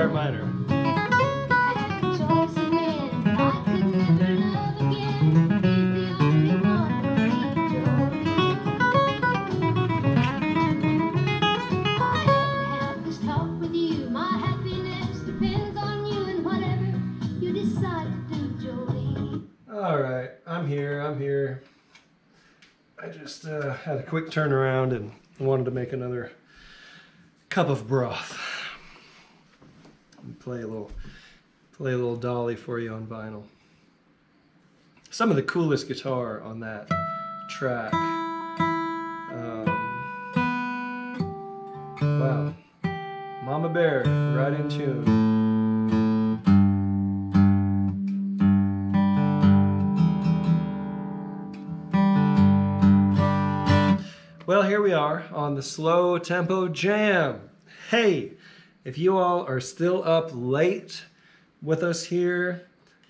sharp minor. Alright, I'm here. I just had a quick turnaround and wanted to make another cup of broth. And play a little dolly for you on vinyl. Some of the coolest guitar on that track. Wow. Mama Bear, right in tune. Well, here we are on the Slow Tempo Jam. Hey, if you all are still up late with us here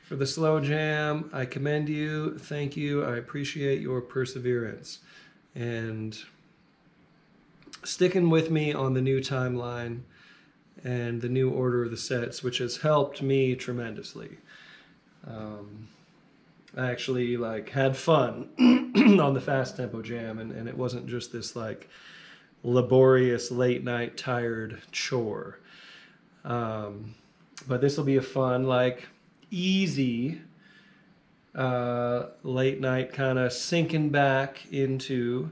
for the Slow Jam, I commend you. Thank you. I appreciate your perseverance and sticking with me on the new timeline and the new order of the sets, which has helped me tremendously. I actually had fun on the fast tempo jam, and it wasn't just this laborious late night tired chore. But this will be a fun easy late night kind of sinking back into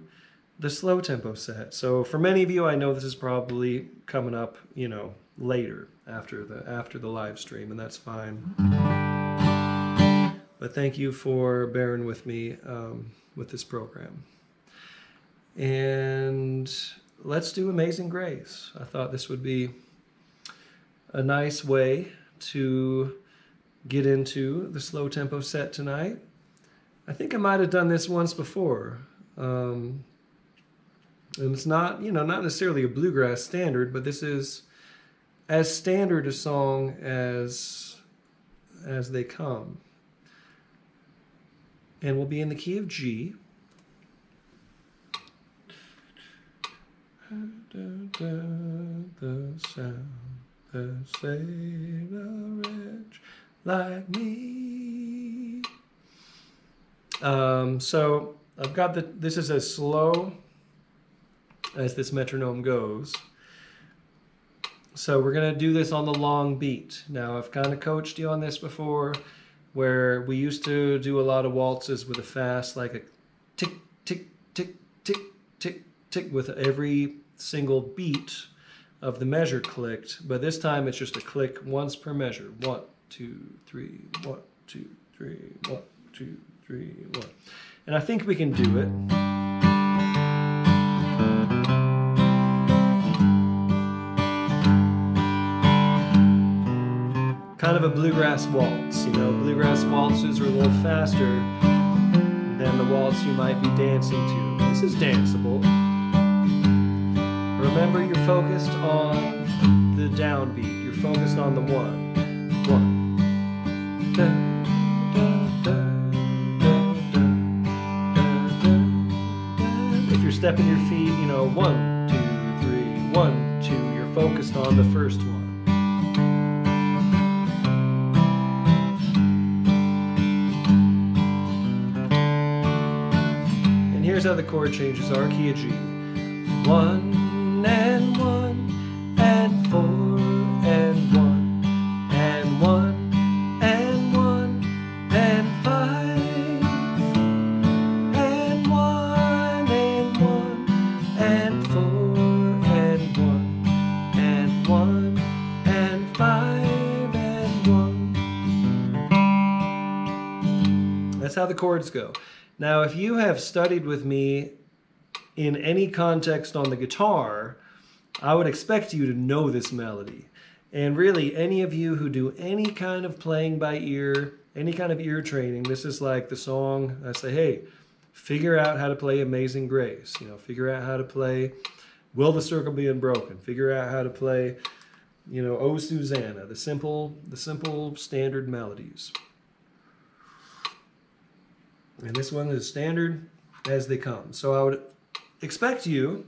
the slow tempo set. So for many of you, I know this is probably coming up, later after the live stream, and that's fine. But thank you for bearing with me with this program. And let's do Amazing Grace. I thought this would be a nice way to get into the slow tempo set tonight. I think I might have done this once before. And it's not, not necessarily a bluegrass standard, but this is as standard a song as they come. And we'll be in the key of G. The sound that saved a wretch like me. So I've got this is as slow as this metronome goes. So we're going to do this on the long beat. Now I've kind of coached you on this before, where we used to do a lot of waltzes with a fast, like a tick, tick, tick, tick, tick, tick, with every single beat of the measure clicked. But this time it's just a click once per measure. 1, 2, 3, 1, 2, 3, 1, 2, 3, 1. And I think we can do it. Kind of a bluegrass waltz, Bluegrass waltzes are a little faster than the waltz you might be dancing to. This is danceable. Remember, you're focused on the downbeat. You're focused on the 1. 1. Da, da, da, da, da, da, da. If you're stepping your feet, 1, 2, 3, 1, 2. You're focused on the first one. Here's how the chord changes are. Key of G. 1 and 1 and 4 and 1 and 1 and 1 and 5 and 1 and 1 and 4 and 1 and 1 and 5 and 1. That's how the chords go. Now, if you have studied with me in any context on the guitar, I would expect you to know this melody. And really, any of you who do any kind of playing by ear, any kind of ear training, this is like the song I say, hey, figure out how to play Amazing Grace. Figure out how to play Will the Circle Be Unbroken. Figure out how to play, Oh Susanna, the simple standard melodies. And this one is standard as they come. So I would expect you,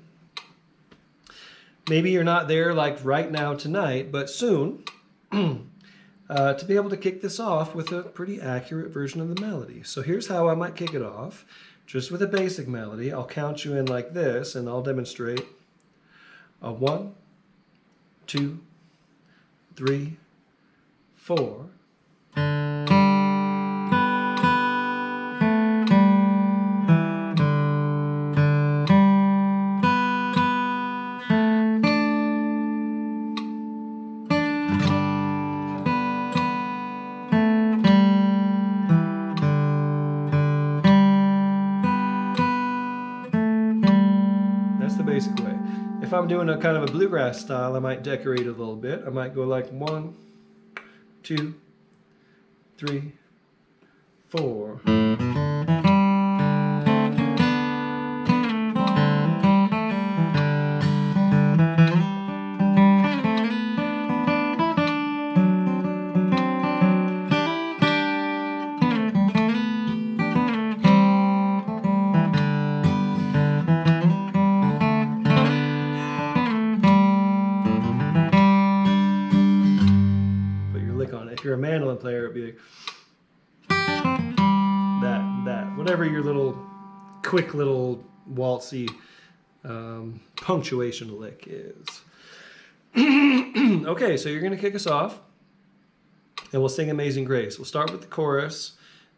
maybe you're not there right now tonight, but soon, to be able to kick this off with a pretty accurate version of the melody. So here's how I might kick it off. Just with a basic melody, I'll count you in like this, and I'll demonstrate a 1, 2, 3, 4. Basic way. If I'm doing a kind of a bluegrass style, I might decorate a little bit. I might go like 1, 2, 3, 4. If you're a mandolin player, it'd be like that, whatever your little quick little waltzy punctuation lick is. Okay, so you're gonna kick us off, and we'll sing Amazing Grace. We'll start with the chorus,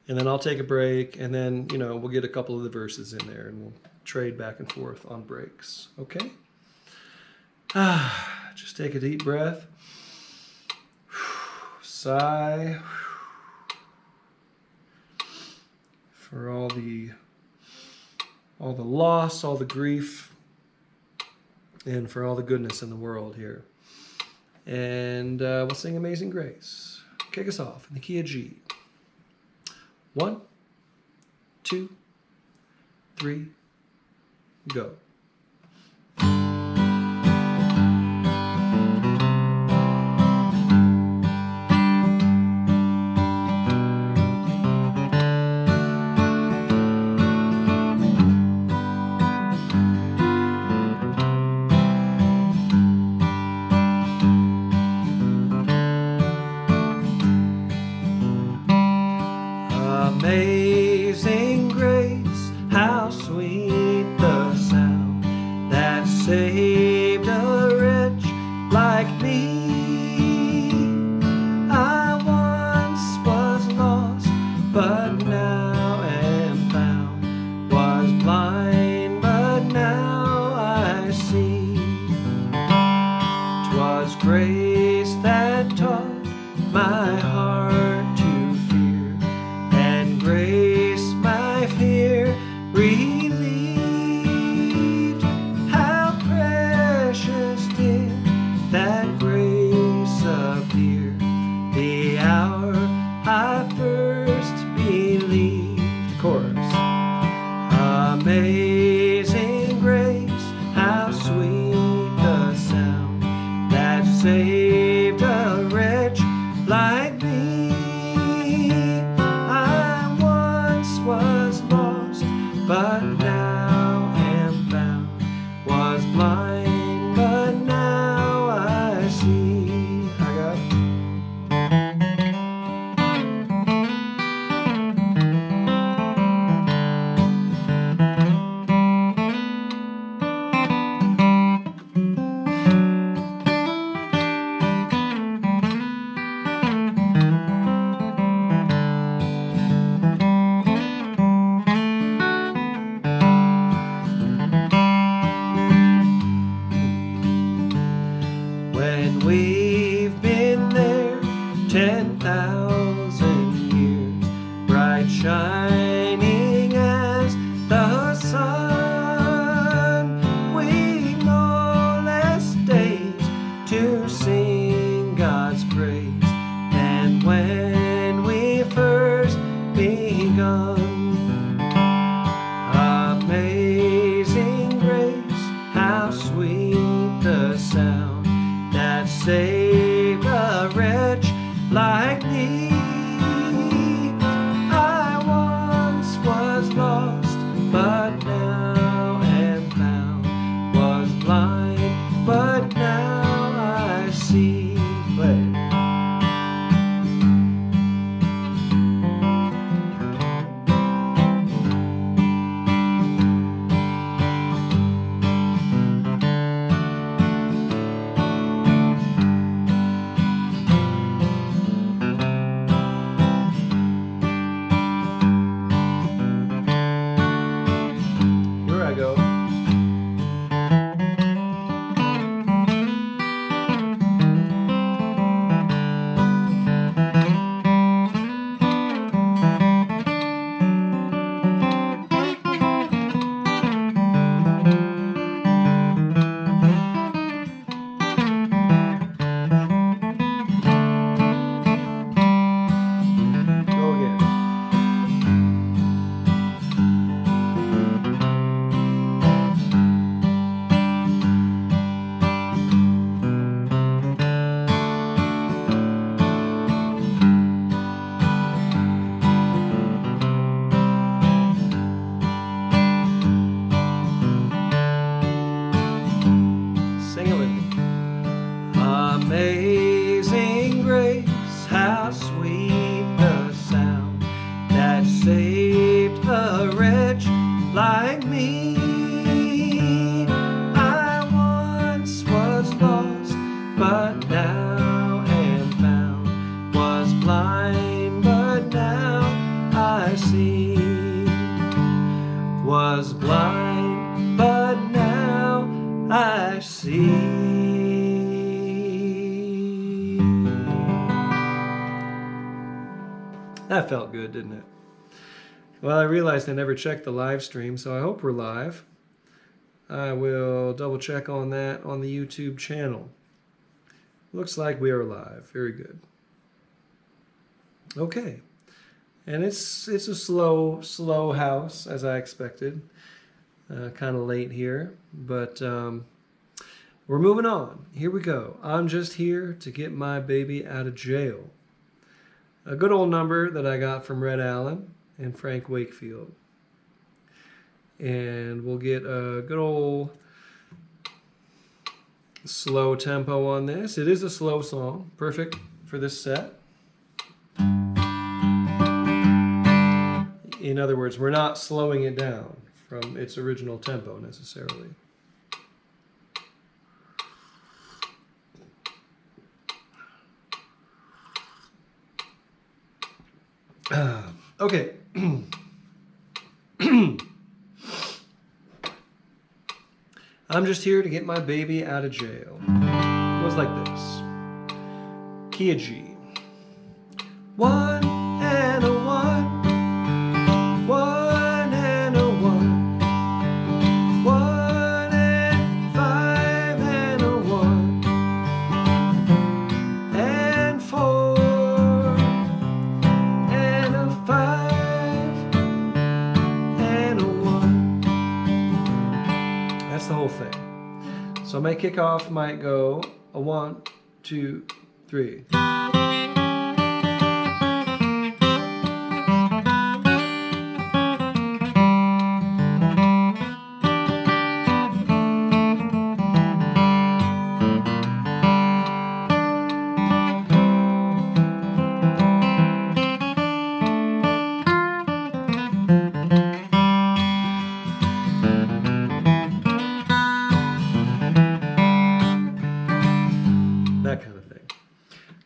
and then I'll take a break, and then we'll get a couple of the verses in there, and we'll trade back and forth on breaks. Okay? Just take a deep breath. Sigh for all the loss, all the grief, and for all the goodness in the world here. And we'll sing Amazing Grace. Kick us off in the key of G. 1, 2, 3, go. Amazing grace, how sweet the sound that saved a wretch like me. I once was lost, but now am found, was blind, but now I see. 'Twas grace that taught my heart to fear, and grace my fear relieved. How precious did that grace appear, the hour I first believed. Chorus. Amazing grace, how sweet the sound that saved a wretch like me. I once was lost, but now am found, was blind, but now I see. I got it. When we've been there 10,000 years, bright shining as the sun, we've no less days to sing God's praise than when we first begun. Amazing grace, how sweet the sound that saved a wretch like me. I once was lost, but now am found, was blind, but now I see. Play. see. That felt good, didn't it? Well, I realized I never checked the live stream, so I hope we're live. I will double check on that on the YouTube channel. Looks like we are live. Very good. Okay. And it's a slow house, as I expected. Kind of late here, but we're moving on. Here we go. I'm just here to get my baby out of jail. A good old number that I got from Red Allen and Frank Wakefield. And we'll get a good old slow tempo on this. It is a slow song, perfect for this set. In other words, we're not slowing it down from its original tempo necessarily. Okay. I'm just here to get my baby out of jail. It goes like this. Key of G. 1 and a 1. 1 and a 1. 1 and 5 and a 1. And 4 and a 5 and a 1. That's the whole thing. So my kickoff might go a 1, 2, 3.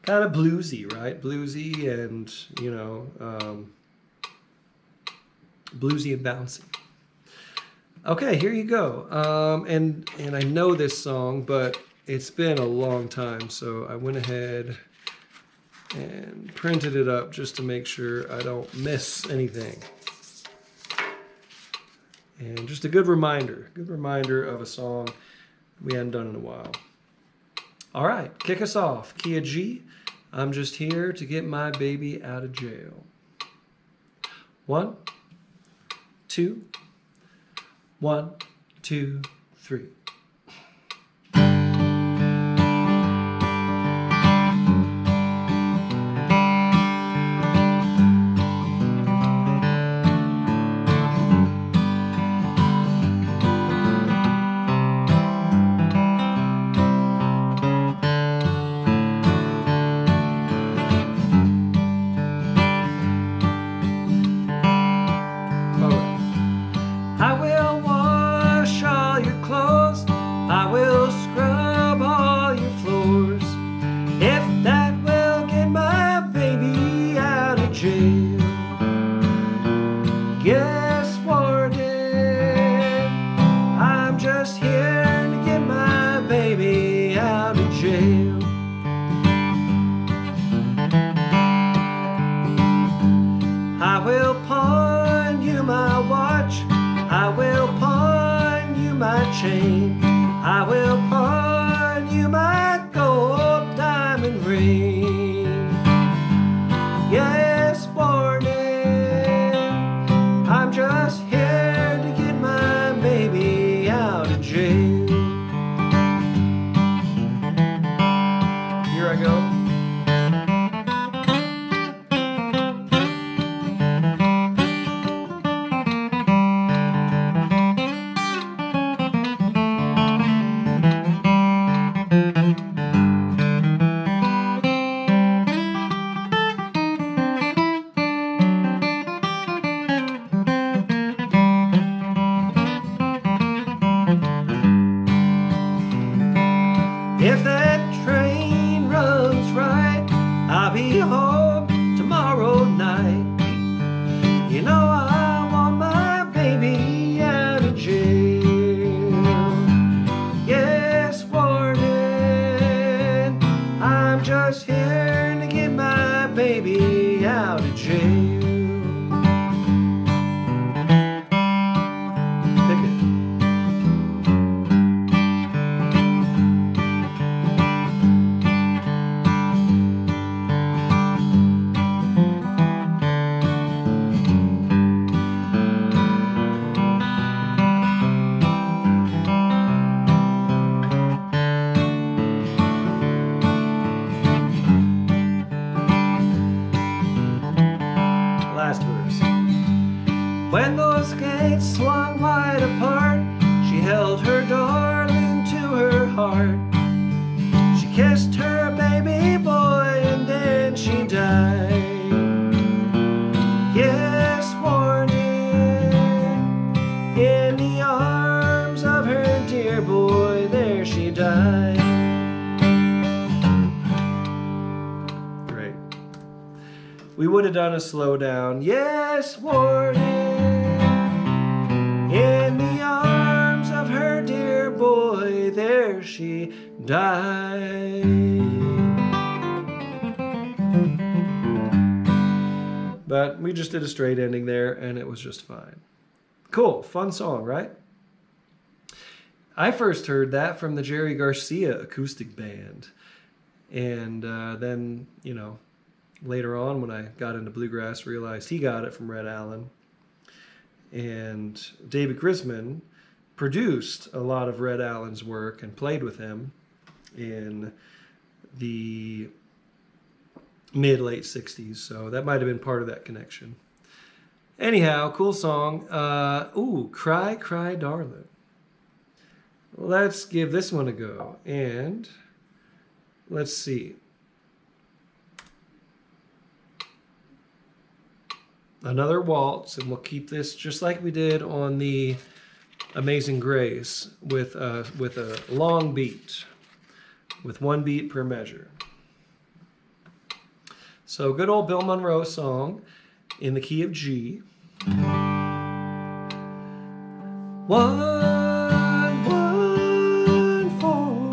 Kind of bluesy, right? Bluesy and, you know, bluesy and bouncy. Okay, here you go. And I know this song, but it's been a long time, so I went ahead and printed it up just to make sure I don't miss anything. And just a good reminder of a song we hadn't done in a while. All right, kick us off. Key of G. I'm just here to get my baby out of jail. 1, 2, 1, 2, 3. Yes, Warden, I'm just here to get my baby out of jail. I will pawn you my watch, I will pawn you my chain, I will pawn you my gold diamond ring. Yes, Warden, I'm just here to get my baby out of jail. Here I go. If that train runs right, I'll be home tomorrow night. You know I want my baby out of jail. Yes, died. Great. We would have done a slow down. Yes, warden, in the arms of her dear boy, there she died. But we just did a straight ending there, and it was just fine. Cool, fun song, right? I first heard that from the Jerry Garcia acoustic band. And then, you know, later on when I got into bluegrass, realized he got it from Red Allen. And David Grisman produced a lot of Red Allen's work and played with him in the mid-late 60s. So that might have been part of that connection. Anyhow, cool song. Ooh, Cry, Cry, Darlin. Let's give this one a go. And let's see. Another waltz, and we'll keep this just like we did on the Amazing Grace with a long beat, with one beat per measure. So good old Bill Monroe song in the key of G. 1, 1, 4,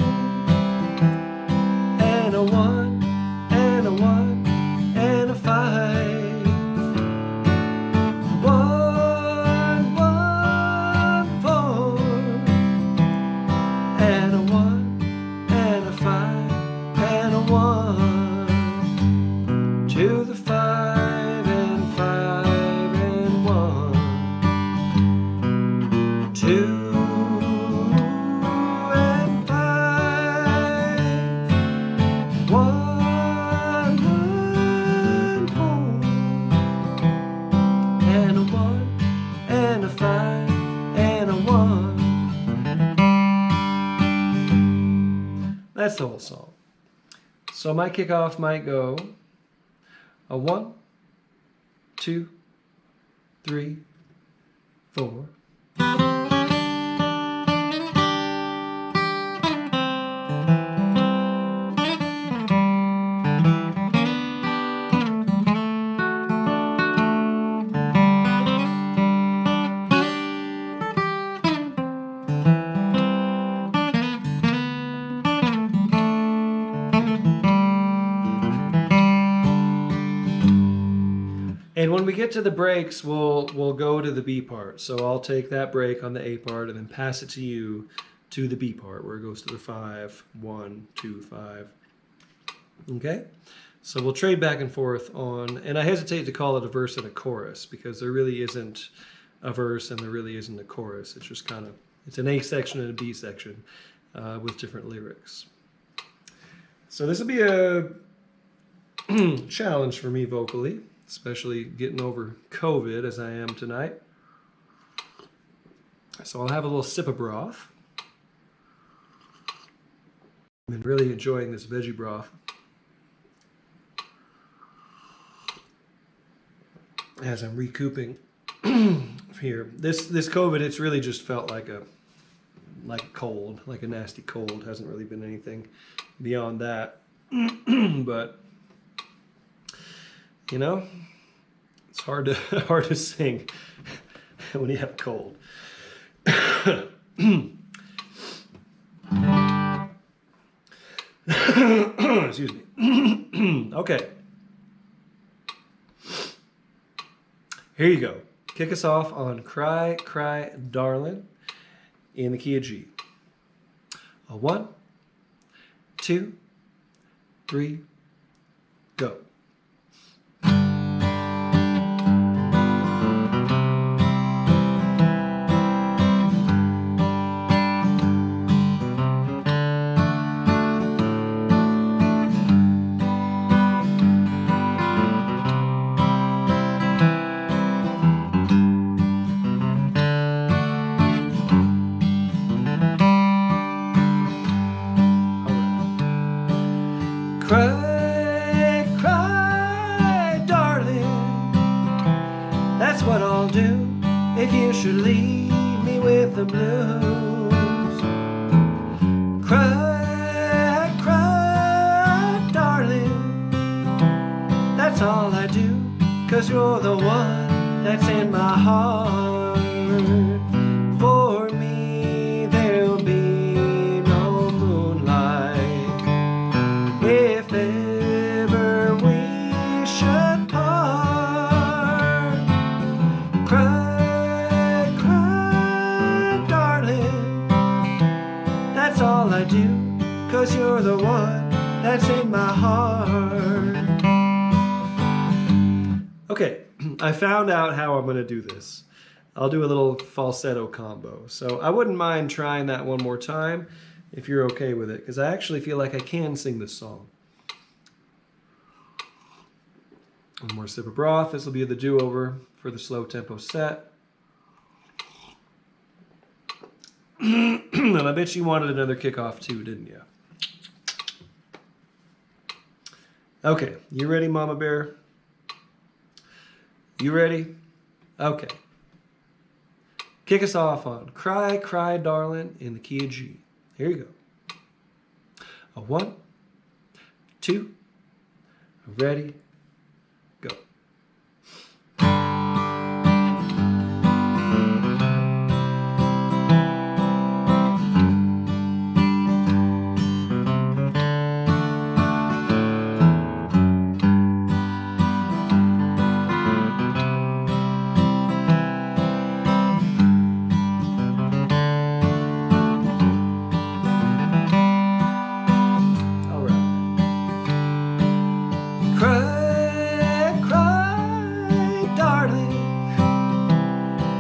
and a 1, and a 1, and a 5. 1, 1, 4, and a 1, and a 5, and a 1, to the 5 and 5 and 1, 2 and 5, 1, 4, and a 1 and a 5 and a 1. That's the whole song. So my kickoff might go a 1, 2, 3, 4. And when we get to the breaks, we'll go to the B part. So I'll take that break on the A part and then pass it to you to the B part, where it goes to the 5, 1, 2, 5. Okay? So we'll trade back and forth on, and I hesitate to call it a verse and a chorus, because there really isn't a verse and there really isn't a chorus. It's just kind of, it's an A section and a B section with different lyrics. So this will be a challenge for me vocally, especially getting over COVID as I am tonight. So I'll have a little sip of broth. I've been really enjoying this veggie broth. As I'm recouping here. This COVID, it's really just felt like a cold, like a nasty cold. Hasn't really been anything beyond that. But you know, it's hard to sing when you have a cold. Excuse me. Okay. Here you go. Kick us off on Cry, Cry, Darlin in the key of G. A 1, 2, 3, go. Cry, cry, darling, that's what I'll do if you should leave me with the blues. Cry, 'cause you're the one that's in my heart. For me there'll be no moonlight if ever we should part. Cry, cry, darling, that's all I do, 'cause you're the one that's in my heart. Okay, I found out how I'm going to do this. I'll do a little falsetto combo. So I wouldn't mind trying that one more time if you're okay with it, because I actually feel like I can sing this song. One more sip of broth. This will be the do-over for the slow tempo set. And I bet you wanted another kickoff too, didn't you? Okay, you ready, Mama Bear? You ready? Okay. Kick us off on Cry, Cry, Darlin' in the key of G. Here you go. A 1, 2, ready, go.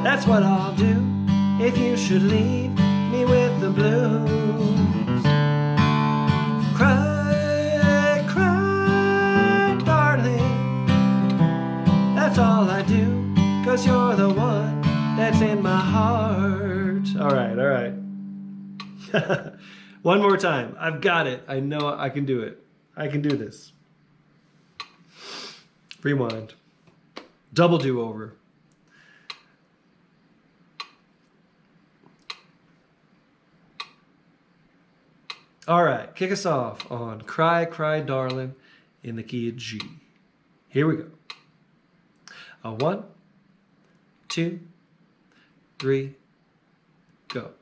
That's what I'll do if you should leave me with the blues. Cry, cry, darling, that's all I do, 'cause you're the one that's in my heart. All right, all right. One more time. I've got it. I know I can do it. I can do this. Rewind. Double do-over. All right, kick us off on Cry, Cry, Darlin' in the key of G. Here we go. A 1, 2, 3, go.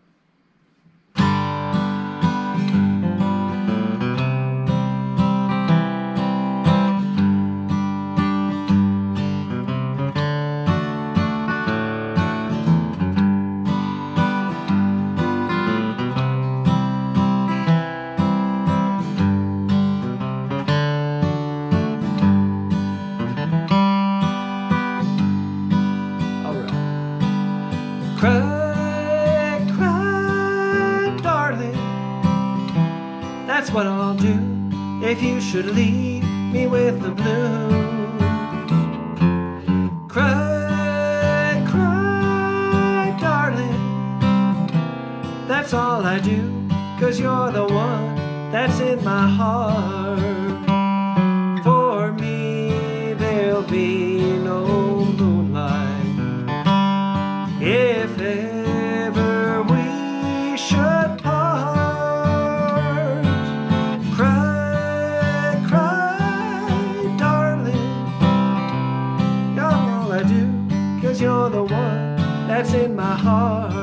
Cry, cry, darling, that's what I'll do if you should leave me with the blues. Cry, cry, darling, that's all I do, 'cause you're the one that's in my heart. For me there'll be no moonlight if ever we should part. Cry, cry, darling, you're all I do, 'cause you're the one that's in my heart.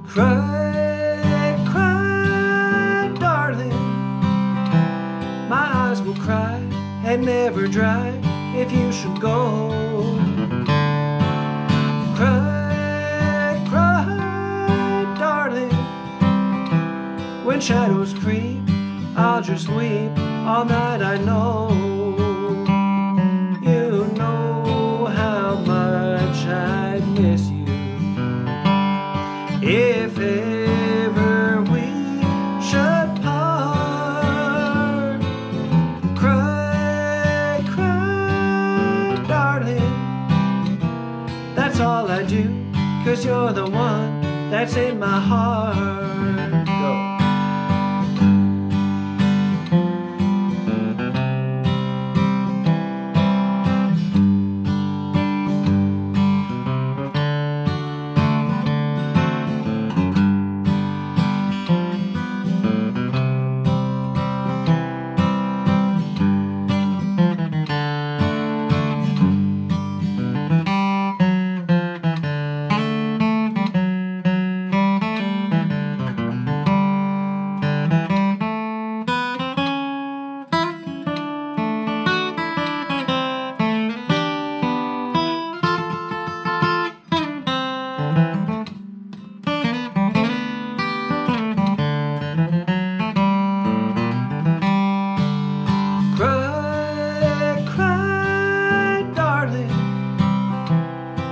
Cry, cry, darling, my eyes will cry and never dry if you should go. Cry, cry, darling, when When shadows creep, I'll just weep all night, I know. You know how much I miss you. If ever we should part, cry, cry, darling. That's all I do, 'cause you're the one that's in my heart. Go.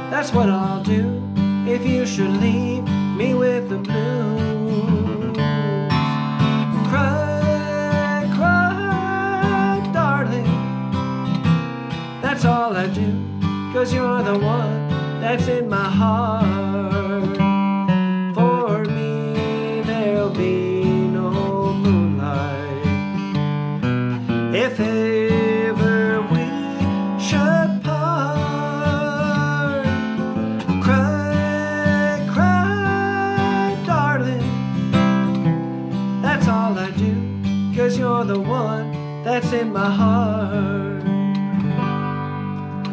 That's what I'll do if you should leave me with the blues. Cry, cry, darling. That's all I do, 'cause you're the one that's in my heart. For me there'll be no moonlight if ever we should part. Cry, cry, darling. That's all I do, 'cause you're the one that's in my heart.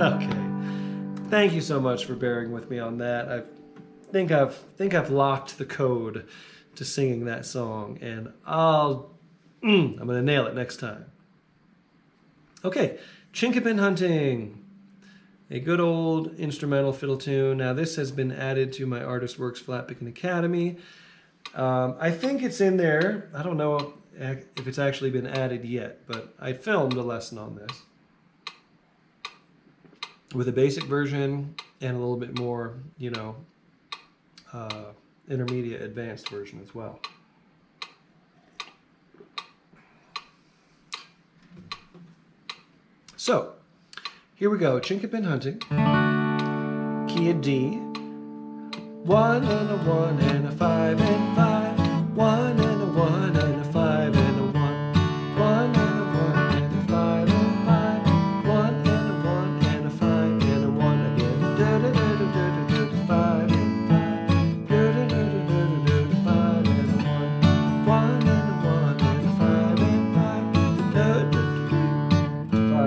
Okay. Thank you so much for bearing with me on that. I think I've locked the code to singing that song, and I'm gonna nail it next time. Okay, Chinquapin Hunting, a good old instrumental fiddle tune. Now this has been added to my Artist Works Flat Picking Academy. I think it's in there. I don't know if it's actually been added yet, but I filmed a lesson on this with a basic version and a little bit more, intermediate advanced version as well. So, here we go. Chinquapin Hunting, key of D, 1 and a 1 and a 5 and 5, 1 and a 1 and a 5 and a 1, 1 and a 1 and a 5 and 5, 1 and a 1 and a 5 and a 1 again. Da da da da da da da 5 and 5, da da da da da da 5 and a 1, 1 and a 1 and a 5 and 5, da da da da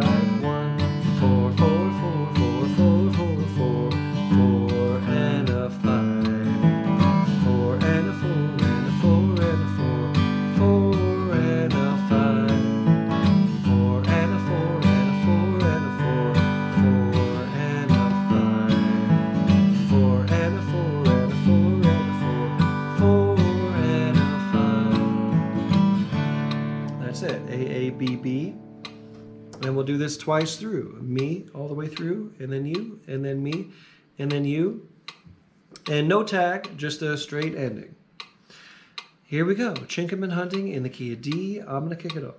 5, 1, 4 4 4 4 4 4 4 4 and a 5, 4 and a 4 and a 4 and a 4 4 and a 5, 4 and a 4 and a 4 and a 4 4 and a 5, 4 and a 4 and a 4 and a 4 4 and a 5. That's it. A A B B. And we'll do this twice through. Me all the way through, and then you, and then me, and then you. And no tag, just a straight ending. Here we go. Chinquapin Hunting in the key of D. I'm going to kick it off.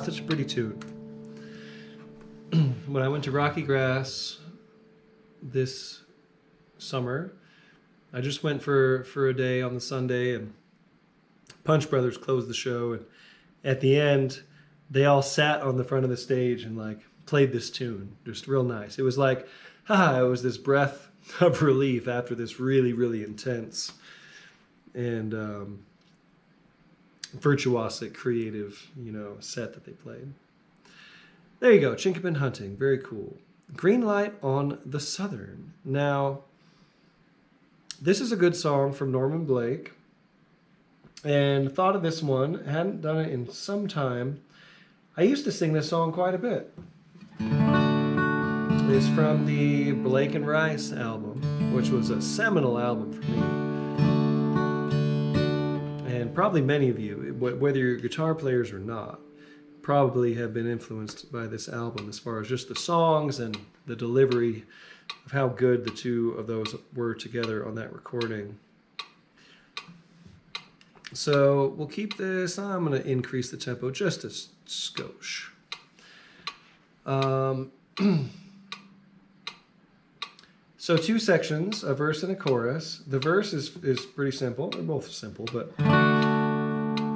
such a pretty tune. When I went to Rocky Grass this summer, I just went for a day on the Sunday, and Punch Brothers closed the show, and at the end they all sat on the front of the stage and like played this tune, just real nice. It was like, it was this breath of relief after this really, really intense and virtuosic, creative, set that they played. There you go, Chinquapin Hunting, very cool. Green Light on the Southern. Now, this is a good song from Norman Blake, and thought of this one, hadn't done it in some time. I used to sing this song quite a bit. It's from the Blake and Rice album, which was a seminal album for me. And probably many of you, whether you're guitar players or not, probably have been influenced by this album as far as just the songs and the delivery of how good the two of those were together on that recording. So we'll keep this. I'm going to increase the tempo just a skosh. So two sections, a verse and a chorus. The verse is pretty simple. They're both simple, but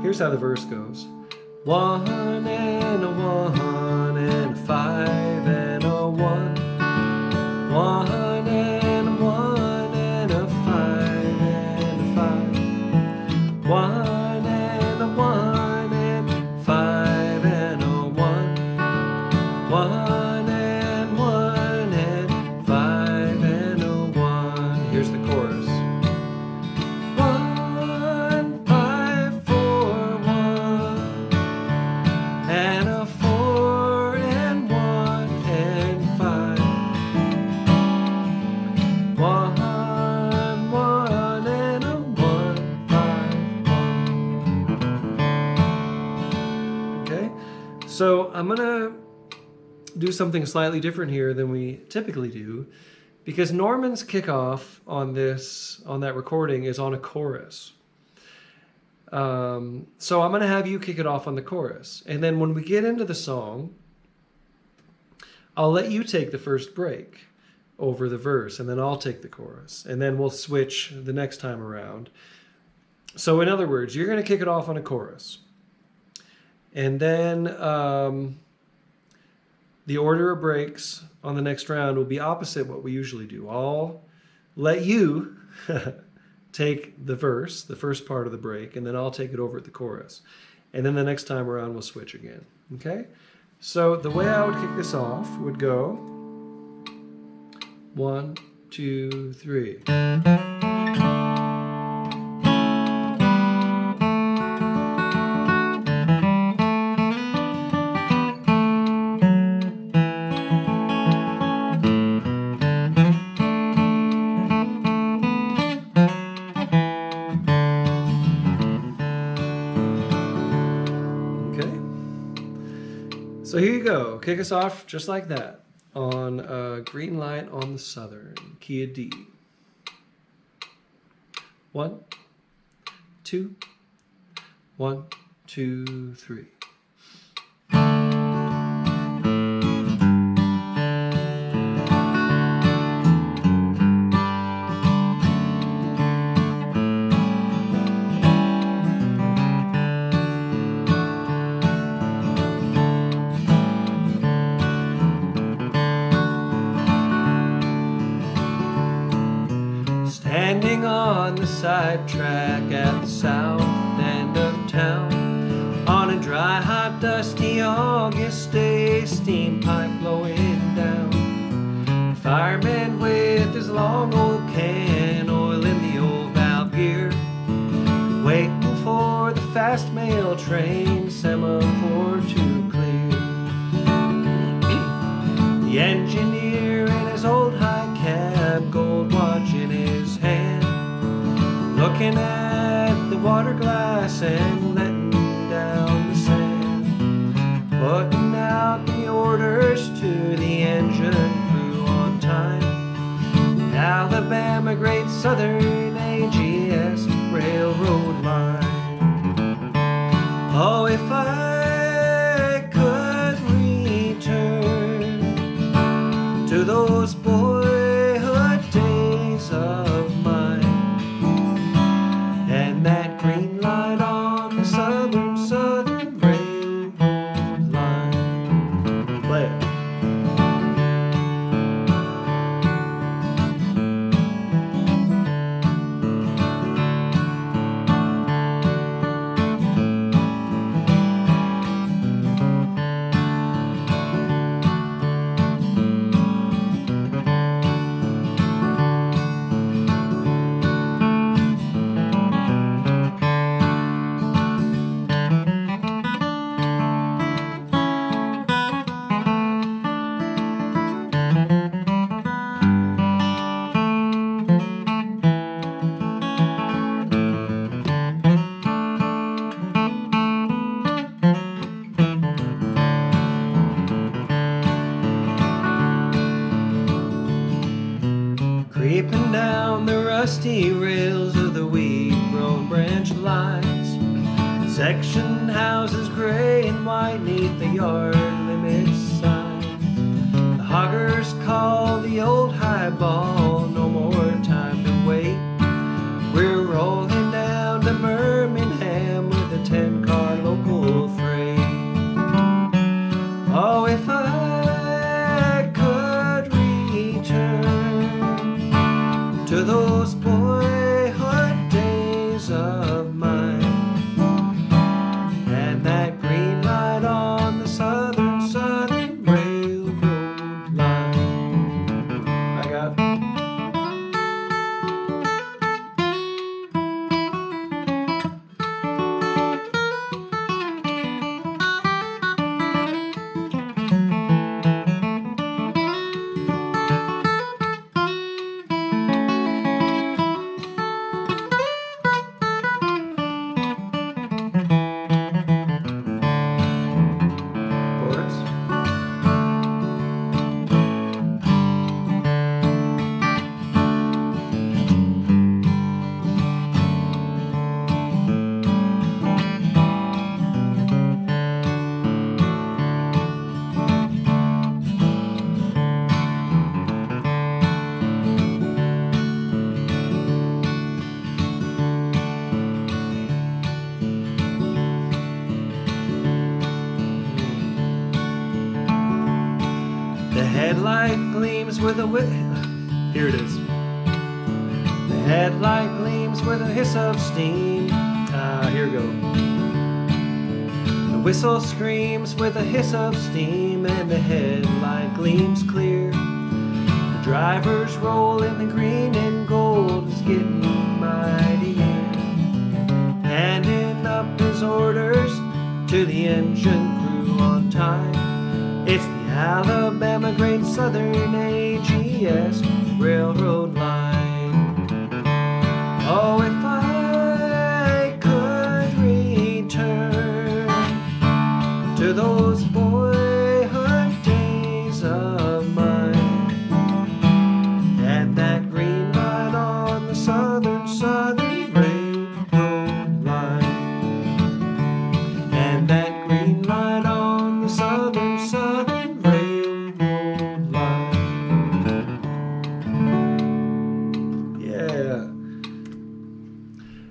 here's how the verse goes. 1 and a 1 and a 5 and a 1. 1 and a 1 and a 5 and a 5. 1 and a 1 and 5 and a 1. 1 and 1 and 5 and a 1. Here's the chorus. 1, 5, 4, 1 and a 4 and 1 and 5. 1, 1 and a 1, 5, 1. Okay, so I'm gonna do something slightly different here than we typically do, because Norman's kickoff on that recording is on a chorus. So I'm going to have you kick it off on the chorus. And then when we get into the song, I'll let you take the first break over the verse, and then I'll take the chorus. And then we'll switch the next time around. So in other words, you're going to kick it off on a chorus. And then the order of breaks on the next round will be opposite what we usually do. I'll let you take the verse, the first part of the break, and then I'll take it over at the chorus. And then the next time around, we'll switch again. Okay? So the way I would kick this off would go 1, 2, 3. So here you go. Kick us off just like that on Green Light on the Southern, key of D. 1, 2, 1, 2, 3. Standing on the sidetrack at the south end of town, on a dry, hot, dusty August day, steam pipe blowing down. A fireman with his long old can, oil in the old valve gear, waiting for the fast mail train, semaphore to clear. The engineer in his old high cab, gold watch in his hand, looking at the water glass and letting down the sand, putting out the orders to the engine crew on time. Alabama, Great Southern AGS Railroad line. Oh, if I the rusty rails of the weed-grown branch lines. Section houses gray and white neath the yard limit sign. The hoggers call the old highball, no more time to wait. We're rolling down to Birmingham with a 10-car local freight. Oh, if I could return to those boyhood days of mine, and that green light on the southern railroad line. I got headlight gleams with a here it is. The headlight gleams with a hiss of steam. Here we go. The whistle screams with a hiss of steam, and the headlight gleams clear. The driver's roll in the green and gold is getting mighty near, handing up his orders to the engine crew on time. It's the Alabama Great Southern AGS Railroad Line. Oh, if I could return to those boyhood days of mine, and that green light on the southern railroad line, and that green light on the southern railroad line. Yeah.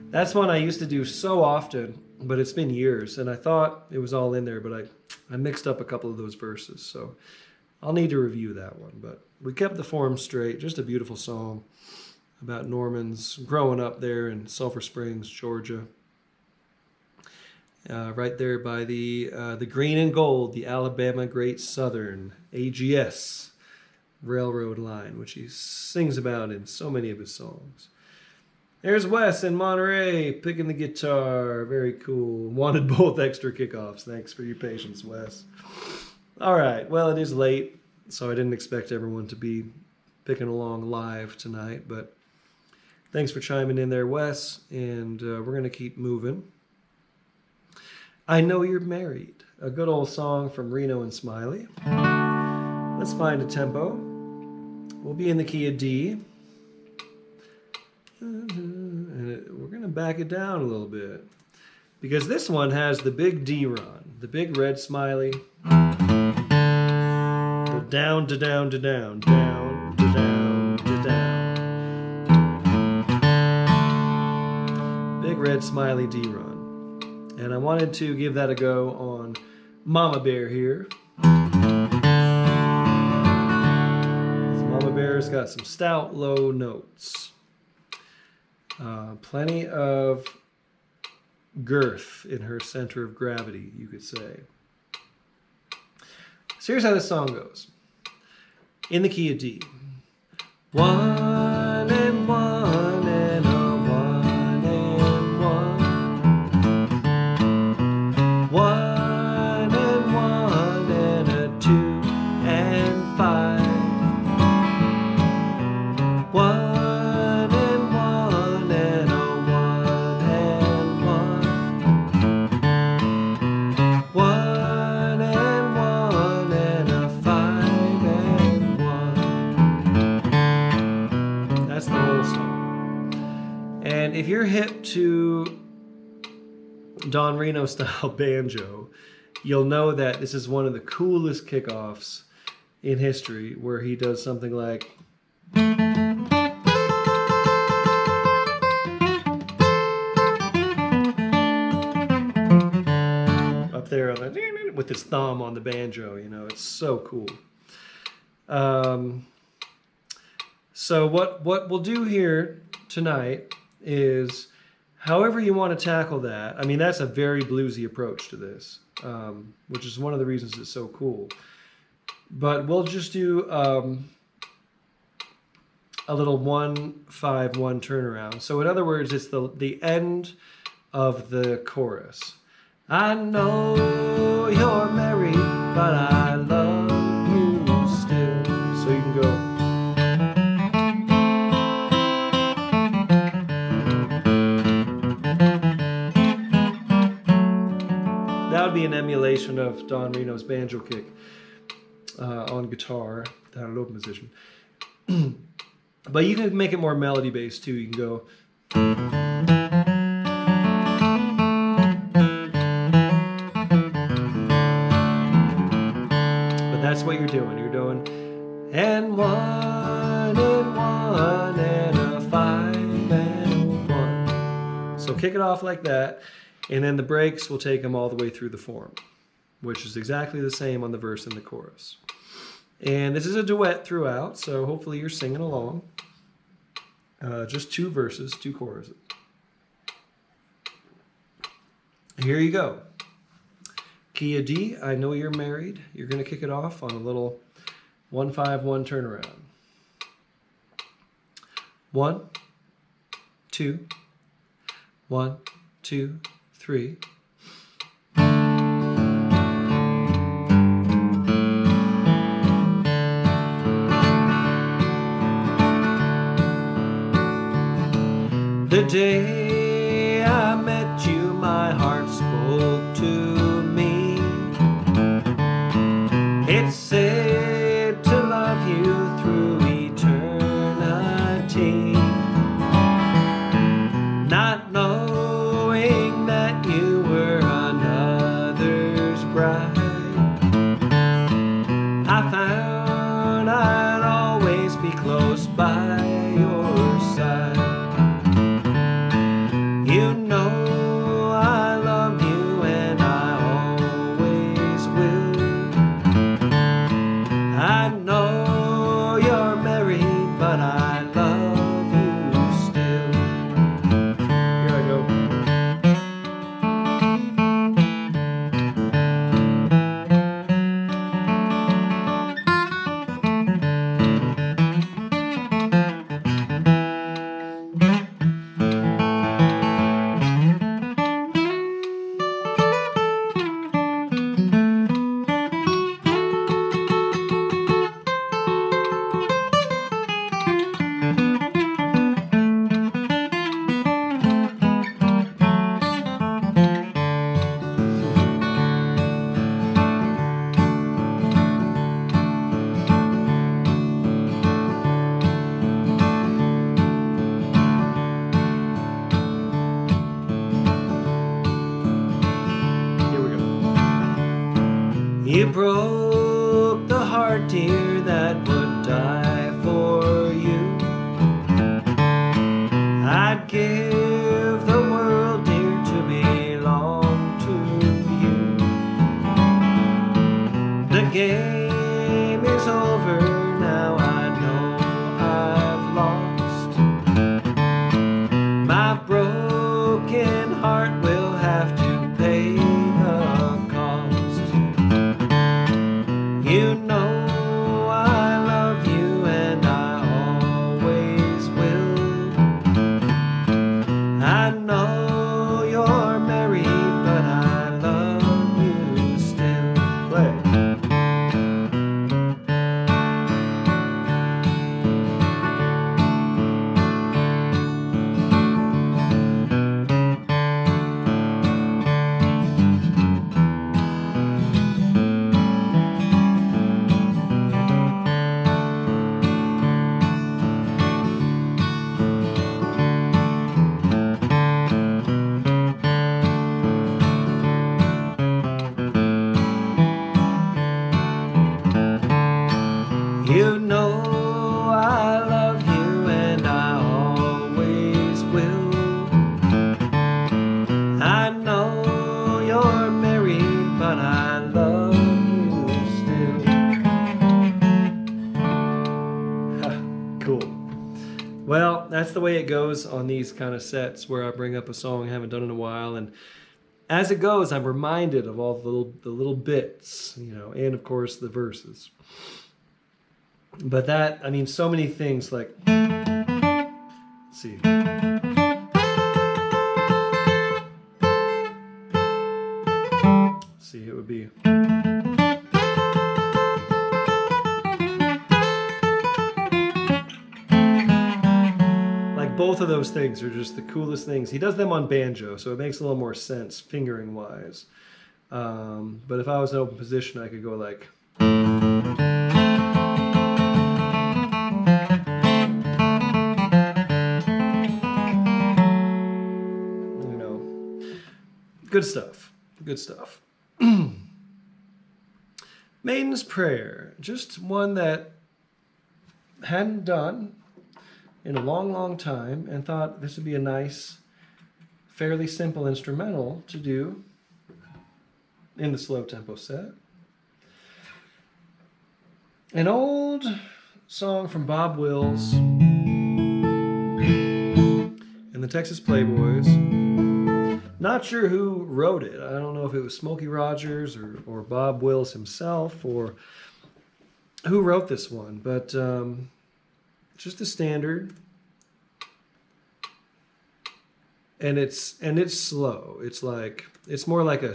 That's one I used to do so often, but it's been years, and I thought it was all in there, but I mixed up a couple of those verses, so I'll need to review that one. But we kept the form straight. Just a beautiful song about Normans growing up there in Sulphur Springs, Georgia. Right there by the green and gold, the Alabama Great Southern AGS Railroad Line, which he sings about in so many of his songs. There's Wes in Monterey picking the guitar. Very cool. Wanted both extra kickoffs. Thanks for your patience, Wes. All right. Well, it is late, so I didn't expect everyone to be picking along live tonight, but thanks for chiming in there, Wes, and we're going to keep moving. I Know You're Married, a good old song from Reno and Smiley. Let's find a tempo. We'll be in the key of D. And we're going to back it down a little bit, because this one has the big D run, the big red smiley. The down to down to down, down to down to down. Big red smiley D run. And I wanted to give that a go on Mama Bear here. Mama Bear's got some stout low notes. Plenty of girth in her center of gravity, you could say. So here's how this song goes. In the key of D. 1 and 1 and a 1 and 1. 1 and 1 and a 2 and 5. 1 And if you're hip to Don Reno style banjo, you'll know that this is one of the coolest kickoffs in history, where he does something like up there on the, with his thumb on the banjo. You know, it's so cool. So what we'll do here tonight is, however you want to tackle that. I mean, that's a very bluesy approach to this, which is one of the reasons it's so cool. But we'll just do a little 1-5-1 turnaround. So in other words, it's the end of the chorus. I know you're married, but I love you still. So you can go. That would be an emulation of Don Reno's banjo kick on guitar. That an open position. But you can make it more melody based too. You can go. But that's what you're doing. You're doing and 1 and 1 and a 5 and 1. So kick it off like that. And then the breaks will take them all the way through the form, which is exactly the same on the verse and the chorus. And this is a duet throughout, so hopefully you're singing along. Just 2 verses, 2 choruses. Here you go. Key of D, I know you're married. You're going to kick it off on a little 1-5-1 turnaround. 1, 2, 1, 2, 3. The day I met you, my heart spoke to me. It said to love you through eternity. Not knowing that you were another's bride, I found I'd always be close by your side. You know I love you and I always will. I know you're married, but I love you still. Here I go. You broke the heart, dear, that would die for you. I'd give the world, dear, to belong to you. The game is over, now I know I've lost. My broken heart will have to pay the cost. You know I love you and I always will. that's the way it goes on these kind of sets where I bring up a song I haven't done in a while, and as it goes, I'm reminded of all the little bits, you know, and of course the verses. But that, I mean, so many things like, let's see. Let's see, it would be. Both of those things are just the coolest things. He does them on banjo, so it makes a little more sense fingering wise. But if I was in open position, I could go like. You know, good stuff. Good stuff. Maiden's Prayer, just one that hadn't done in a long, long time, and thought this would be a nice, fairly simple instrumental to do in the slow tempo set. An old song from Bob Wills and the Texas Playboys. Not sure who wrote it. I don't know if it was Smokey Rogers or Bob Wills himself, or who wrote this one, but just a standard, and it's slow. It's more like a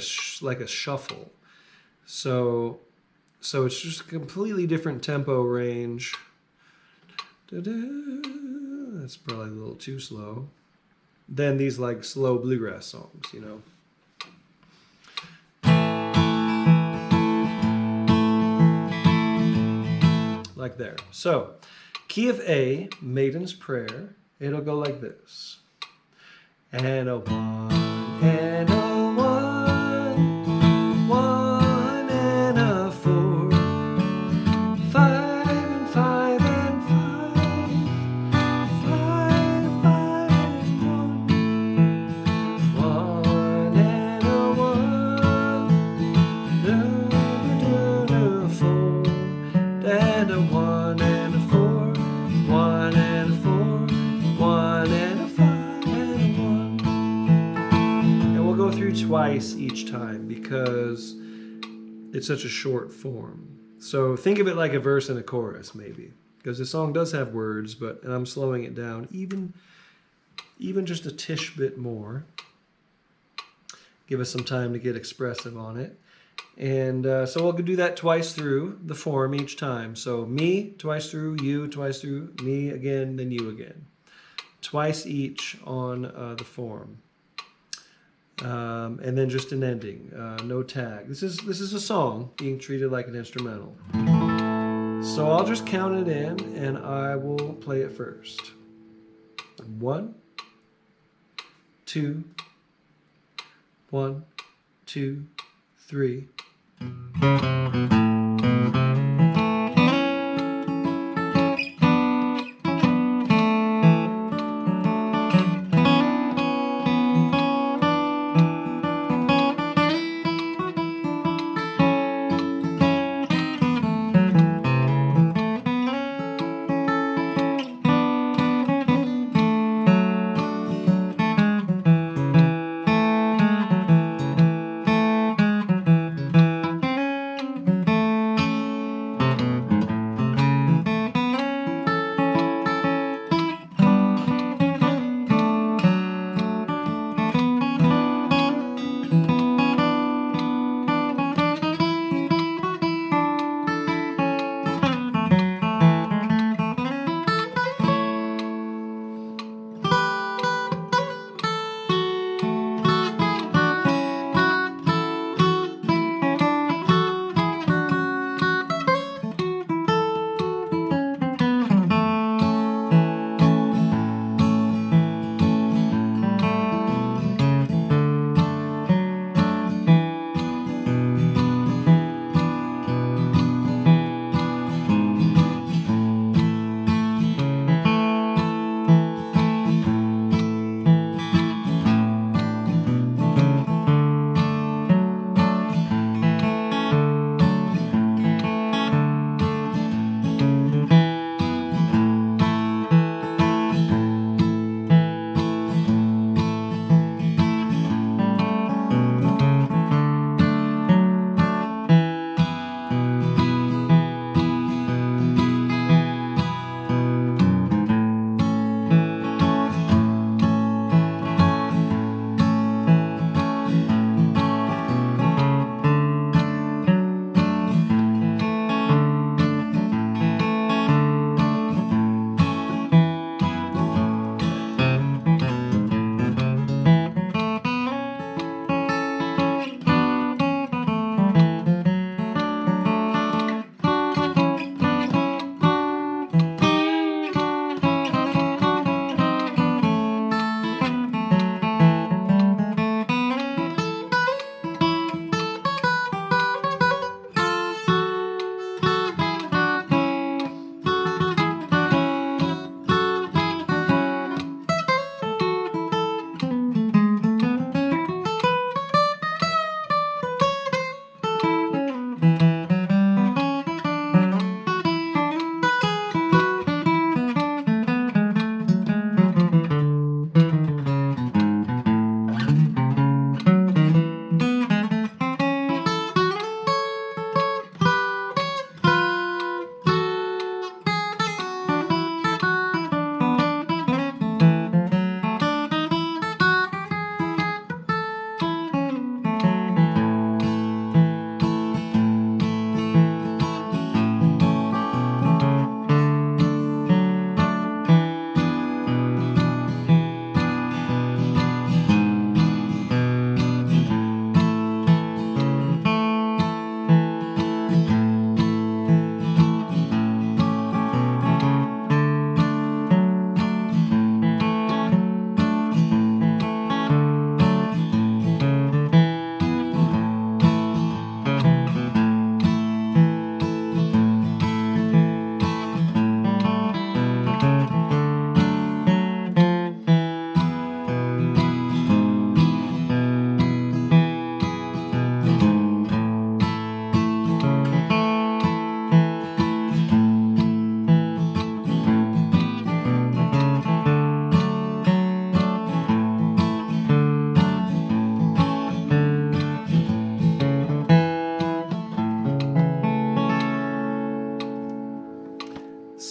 shuffle. So it's just a completely different tempo range. That's probably a little too slow than these like slow bluegrass songs, you know. Like there. So, key of A, Maiden's Prayer, it'll go like this. And a one, and a one, one and a four, five and five and five, five, five and one and a one, four, and a one and a four, one and a four, one and a five and one. And we'll go through twice each time because it's such a short form. So think of it like a verse and a chorus, maybe, because the song does have words, and I'm slowing it down even just a tish bit more. Give us some time to get expressive on it. And so we'll do that twice through the form each time. So me twice through, you twice through, me again, then you again. Twice each on the form. And then just an ending, no tag. This is a song being treated like an instrumental. So I'll just count it in and I will play it first. 1, 2, 1, 2, 3.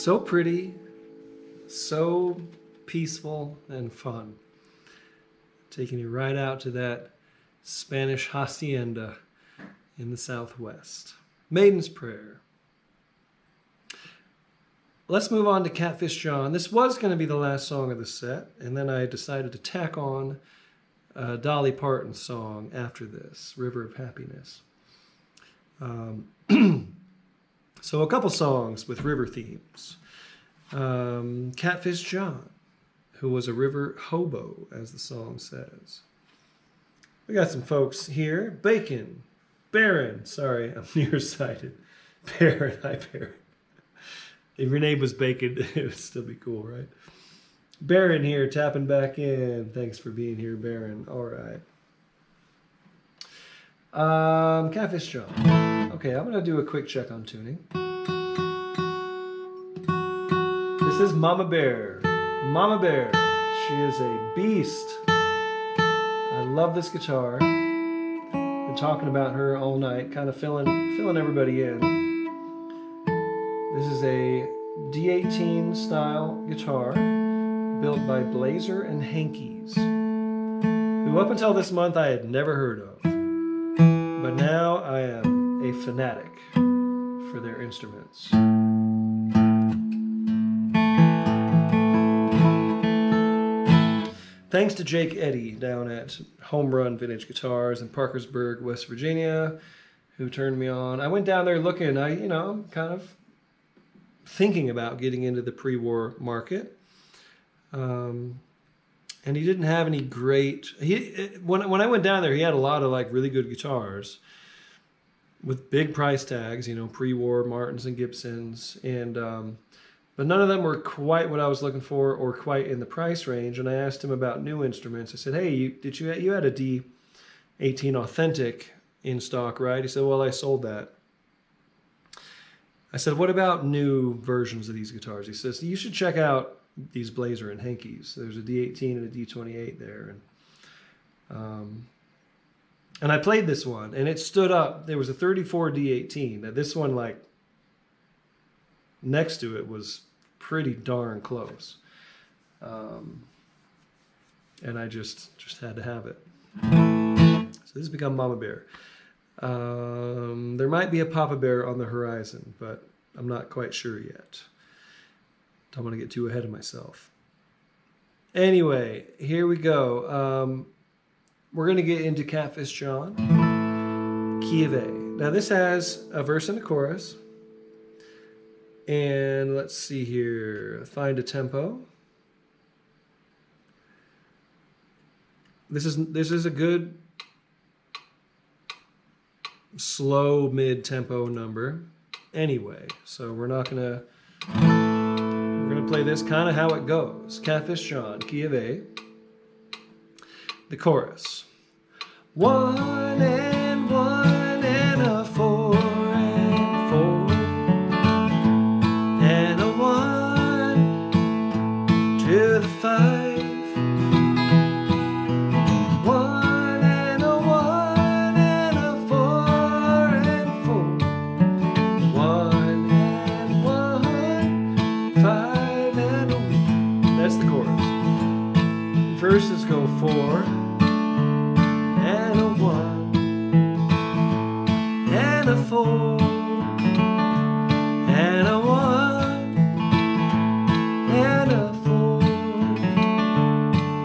So pretty, so peaceful and fun. Taking you right out to that Spanish hacienda in the Southwest. Maiden's Prayer. Let's move on to Catfish John. This was going to be the last song of the set, and then I decided to tack on Dolly Parton's song after this, River of Happiness. So a couple songs with river themes. Catfish John, who was a river hobo, as the song says. We got some folks here. Bacon, Baron, sorry, I'm nearsighted. Baron, hi Baron. If your name was Bacon, it would still be cool, right? Baron here, tapping back in. Thanks for being here, Baron. All right. Catfish John. Okay, I'm going to do a quick check on tuning. This is Mama Bear. Mama Bear. She is a beast. I love this guitar. Been talking about her all night, kind of filling everybody in. This is a D18 style guitar built by Blazer and Hankey's, who up until this month I had never heard of. But now I am a fanatic for their instruments. Thanks to Jake Eddy down at Home Run Vintage Guitars in Parkersburg, West Virginia, who turned me on. I went down there looking, I'm kind of thinking about getting into the pre-war market. And he didn't have any great... When I went down there, he had a lot of really good guitars with big price tags, pre-war Martins and Gibsons, and but none of them were quite what I was looking for or quite in the price range. And I asked him about new instruments. I said, "Hey, you had a D18 Authentic in stock, right?" He said, "Well, I sold that." I said, "What about new versions of these guitars?" He says, "You should check out these Blazer and Hankey's. There's a D18 and a D28 there." And I played this one, and it stood up. There was a 34 D18. Now this one, next to it, was pretty darn close. And I just had to have it. So this has become Mama Bear. There might be a Papa Bear on the horizon, but I'm not quite sure yet. Don't want to get too ahead of myself. Anyway, here we go. We're going to get into Catfish John, Key of A. Now this has a verse and a chorus. And let's see here. Find a tempo. This is a good slow mid-tempo number anyway. So we're gonna play this kind of how it goes. Catfish John, key of A. The chorus. 1 and 1 and a 4 and 4 and a 1 to the 5. 1 and a 1 and a 4 and 4. 1 and 1, 5 and a 1. That's the chorus. Verses go 4 and a 1 and a 4 and a 1 and a 4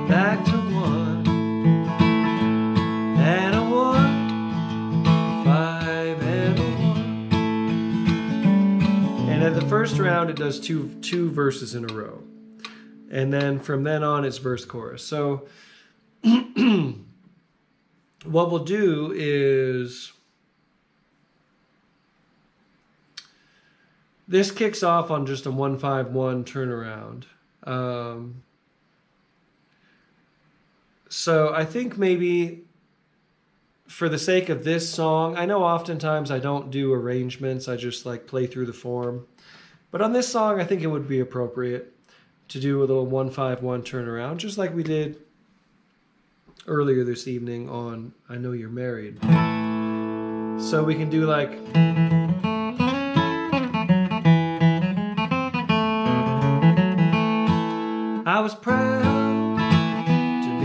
back to 1 and a 1, 5 and a 1. And at the first round it does two verses in a row. And then from then on it's verse chorus. So what we'll do is this kicks off on just a 1-5-1 turnaround. So I think maybe for the sake of this song, I know oftentimes I don't do arrangements, I just play through the form. But on this song, I think it would be appropriate to do a little 1-5-1 turnaround, just like we did earlier this evening on I Know You're Married. So we can do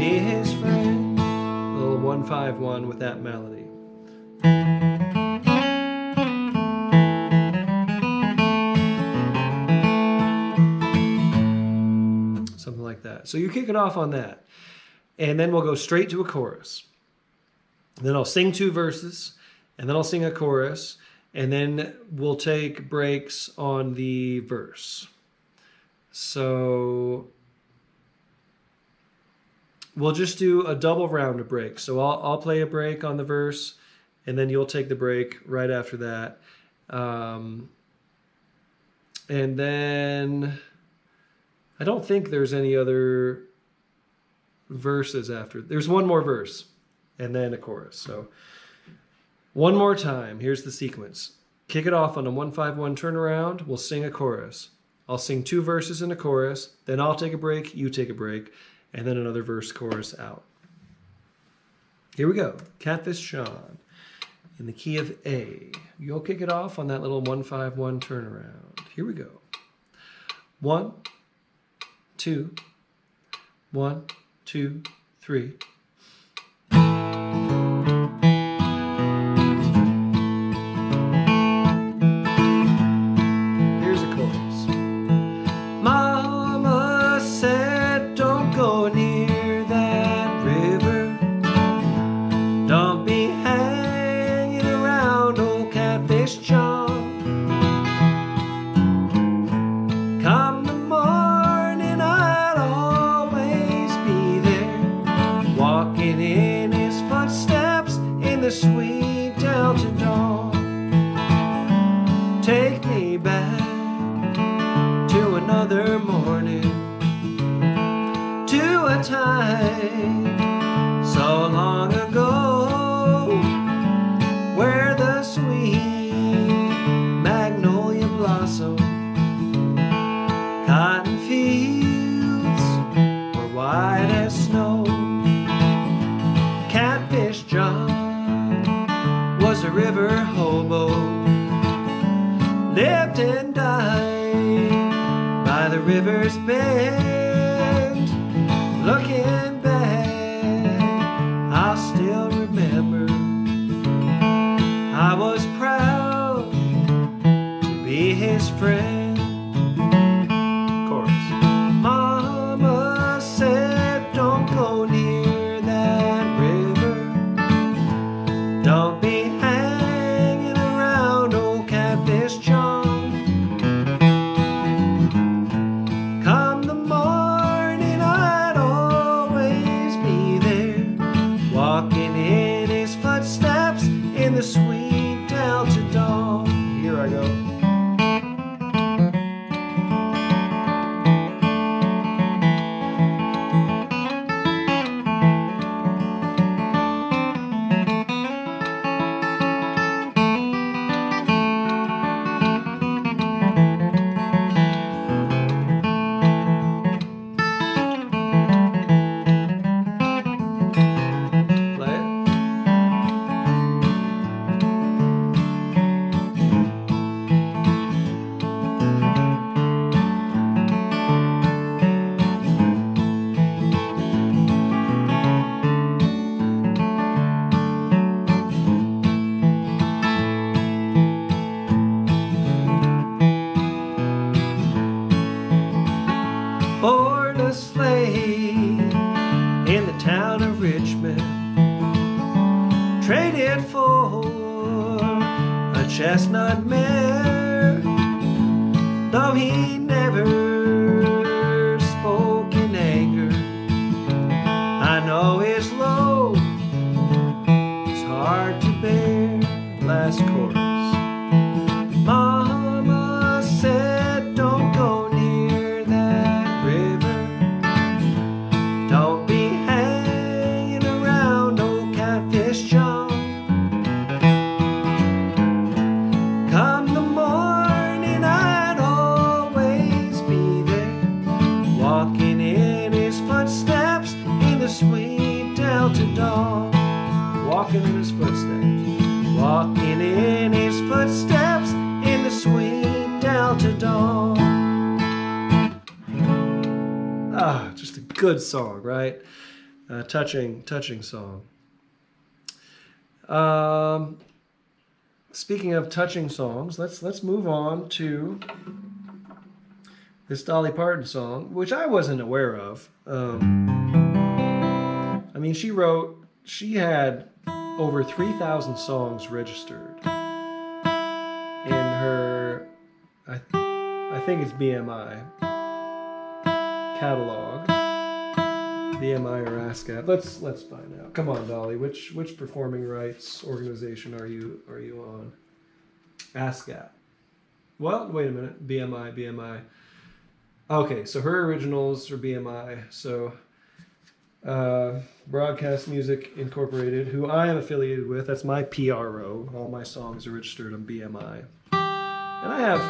be his friend. A little 1-5-1 with that melody. Something like that. So you kick it off on that. And then we'll go straight to a chorus. Then I'll sing 2 verses, and then I'll sing a chorus, and then we'll take breaks on the verse. So we'll just do a double round of breaks. So I'll play a break on the verse, and then you'll take the break right after that. And then I don't think there's any other verses after. There's one more verse and then a chorus. So one more time. Here's the sequence. Kick it off on a 1-5-1 turnaround. We'll sing a chorus. I'll sing 2 verses and a chorus. Then I'll take a break. You take a break. And then another verse chorus out. Here we go. Catfish John in the key of A. You'll kick it off on that little 1-5-1 turnaround. Here we go. 1, 2, 1, 2, 3. Here's a chorus. Mama said, don't go near that river. Don't be hanging around old Catfish John. Come the morning, I'll always be there, walking in his footsteps in the sweet Delta dawn. Take me back to another morning, to a time so long ago, where the sweet magnolia blossom, cotton fields were white as snow. Catfish John was a river hobo, lived and died by the river's bend. Looking back, I'll still remember I was proud to be his friend. Chorus. Mama said, don't go near that river. Don't be hanging around old Catfish John. Come the morning, I'd always be there, walking in his footsteps in the sweet Delta dawn. Here I go. Play it. Born a slave in the town of Richmond, traded for a chestnut mare, though he never spoke in anger. I know his load is hard to bear. Last chorus. Mama said, don't go near that river. Don't be hanging around old Catfish John. Come the morning, I'd always be there, walking in his footsteps in the sweet Delta dawn. Walking in his footsteps, walking in his footsteps in the sweet Delta dawn. Ah, just a good song, right? Touching song. Speaking of touching songs, let's move on to this Dolly Parton song, which I wasn't aware of. I mean, she had over 3,000 songs registered in her, I think it's BMI catalog, BMI or ASCAP. Let's find out. Come on, Dolly. Which performing rights organization are you on? ASCAP. Well, wait a minute. BMI. Okay, so her originals are BMI. So Broadcast Music Incorporated, who I am affiliated with. That's my PRO. All my songs are registered on BMI. And I have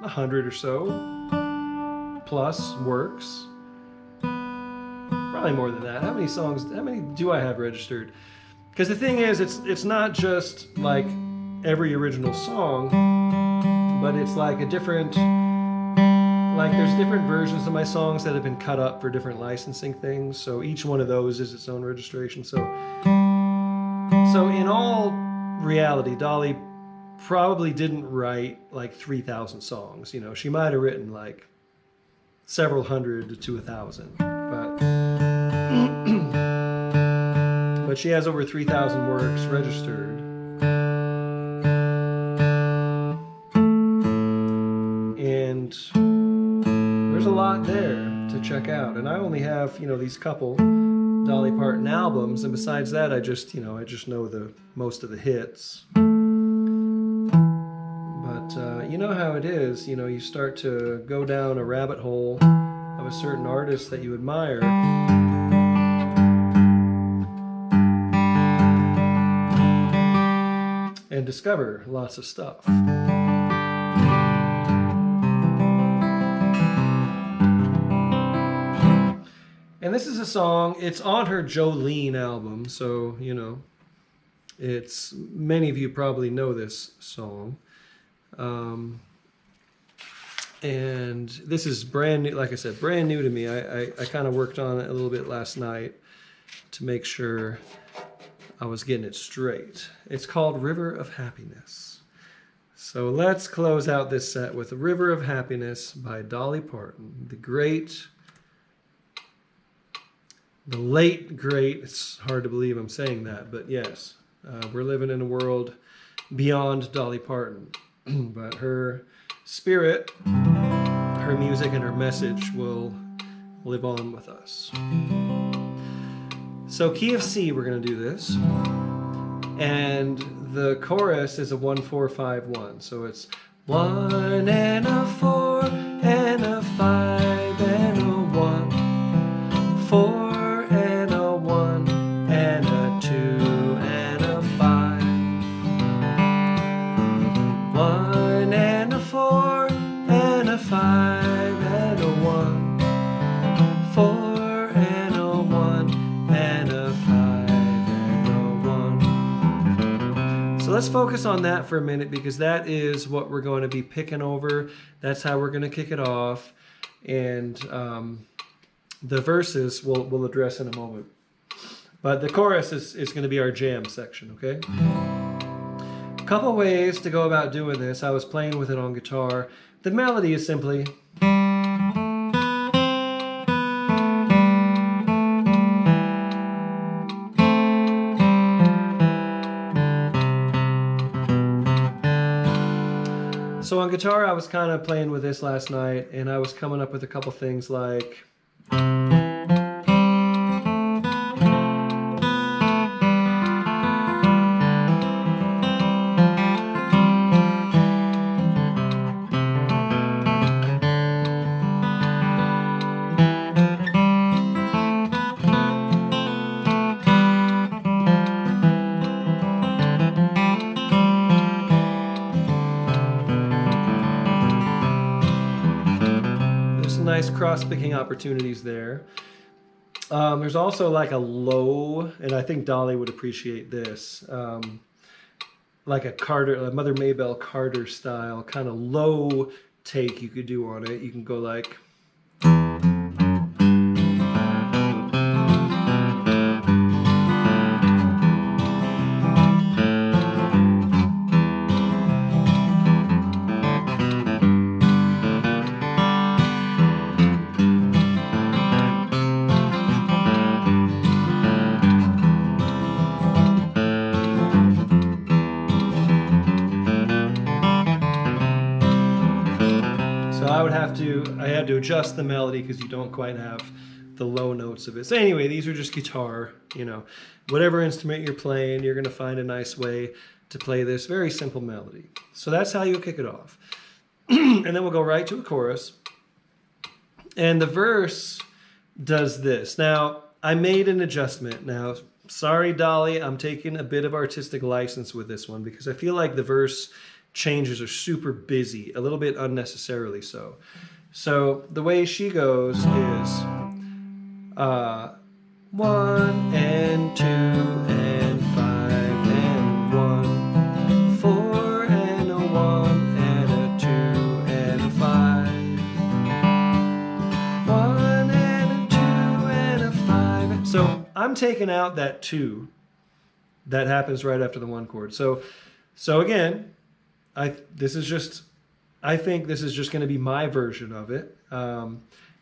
100 or so plus works. Probably more than that. How many do I have registered? Because the thing is, it's not just like every original song, but it's like there's different versions of my songs that have been cut up for different licensing things. So each one of those is its own registration. So in all reality, Dolly probably didn't write like 3,000 songs. You know, she might have written like several hundred to 1,000, but she has over 3,000 works registered. And there's a lot there to check out. And I only have, these couple Dolly Parton albums, and besides that, I just know the most of the hits. But you know how it is, you start to go down a rabbit hole of a certain artist that you admire. And discover lots of stuff. And this is a song, it's on her Jolene album, so, many of you probably know this song. And this is brand new, like I said, brand new to me. I kind of worked on it a little bit last night to make sure I was getting it straight. It's called River of Happiness. So let's close out this set with River of Happiness by Dolly Parton, the late great, it's hard to believe I'm saying that, but yes, we're living in a world beyond Dolly Parton. But her spirit, her music, and her message will live on with us. So key of C, we're going to do this. And the chorus is a 1-4-5-1. So it's 1 and a 4 and a 5 and a 1. 4 and a 1 and a 2 and a 5. 1 and a 4 and a 5 and a 1. 4 and a 1 and a 5 and a 1. So let's focus on that for a minute, because that is what we're going to be picking over. That's how we're going to kick it off. And the verses we'll address in a moment. But the chorus is going to be our jam section, okay? A couple ways to go about doing this. I was playing with it on guitar. The melody is simply... So on guitar, I was kind of playing with this last night, and I was coming up with a couple things like... nice cross-picking opportunities there. There's also like a low, and I think Dolly would appreciate this, like a Mother Maybelle Carter style kind of low take you could do on it. You can go like... to adjust the melody because you don't quite have the low notes of it. So anyway, these are just guitar, you know. Whatever instrument you're playing, you're going to find a nice way to play this very simple melody. So that's how you'll kick it off. And then we'll go right to a chorus. And the verse does this. Now, I made an adjustment. Now, sorry, Dolly, I'm taking a bit of artistic license with this one because I feel like the verse changes are super busy, a little bit unnecessarily so. So the way she goes is 1 and 2 and 5 and 1, 4 and a 1 and a 2 and a 5, 1 and a 2 and a 5. So I'm taking out that 2 that happens right after the 1 chord. So again, I think this is just going to be my version of it.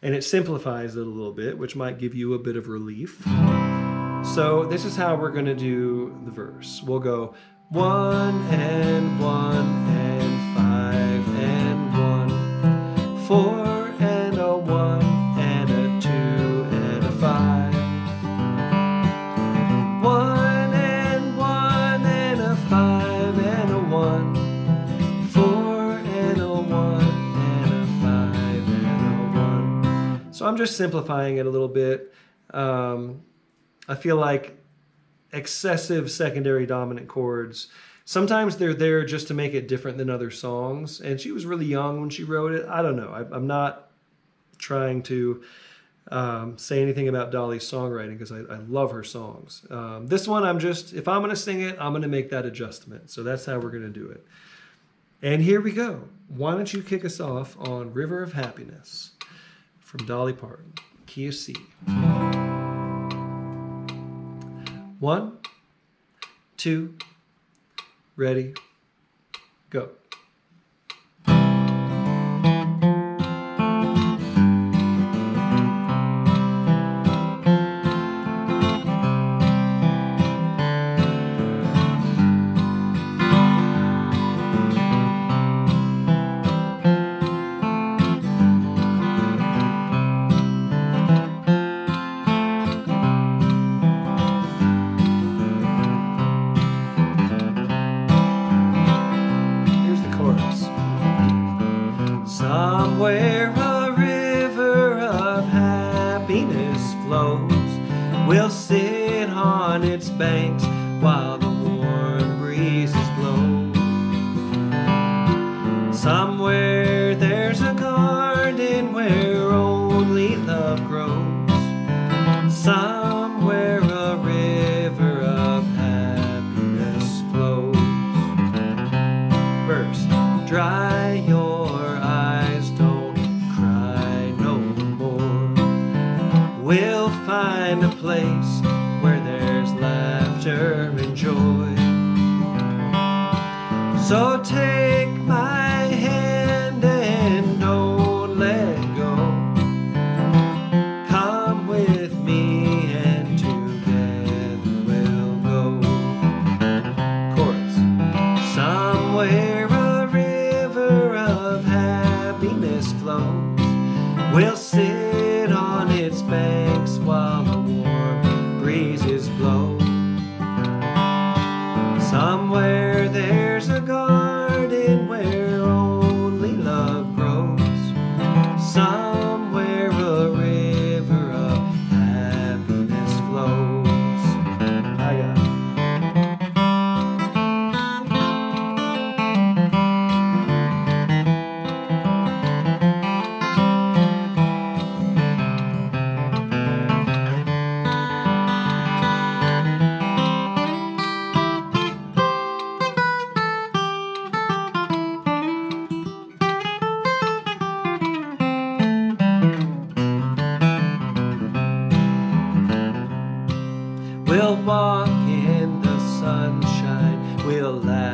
And it simplifies it a little bit, which might give you a bit of relief. So this is how we're going to do the verse. We'll go 1 and 1 and 5 and 1, 4 and a 1 and a 2 and a 5, 1 and 1 and a 5 and a 1, 4 and a 1 and a 5 and a 1. So I'm just simplifying it a little bit. I feel like excessive secondary dominant chords, sometimes they're there just to make it different than other songs. And she was really young when she wrote it. I don't know. I'm not trying to say anything about Dolly's songwriting because I love her songs. This one, if I'm going to sing it, I'm going to make that adjustment. So that's how we're going to do it. And here we go. Why don't you kick us off on River of Happiness from Dolly Parton, key of C. 1, 2, ready, go. Somewhere a river of happiness flows. We'll sit on its banks while the warm breezes blow. Somewhere there's a garden where only love grows. Somewhere a river of happiness flows. Verse, dry your we'll find a place where there's laughter and joy. So take my hand and don't let go. Come with me and together we'll go. Chorus. Somewhere a river of happiness flows. We'll sit on its banks while the warm breezes blow. Somewhere there's a garden where only love grows. Somewhere a river of happiness flows. I got it. We'll walk in the sunshine, we'll laugh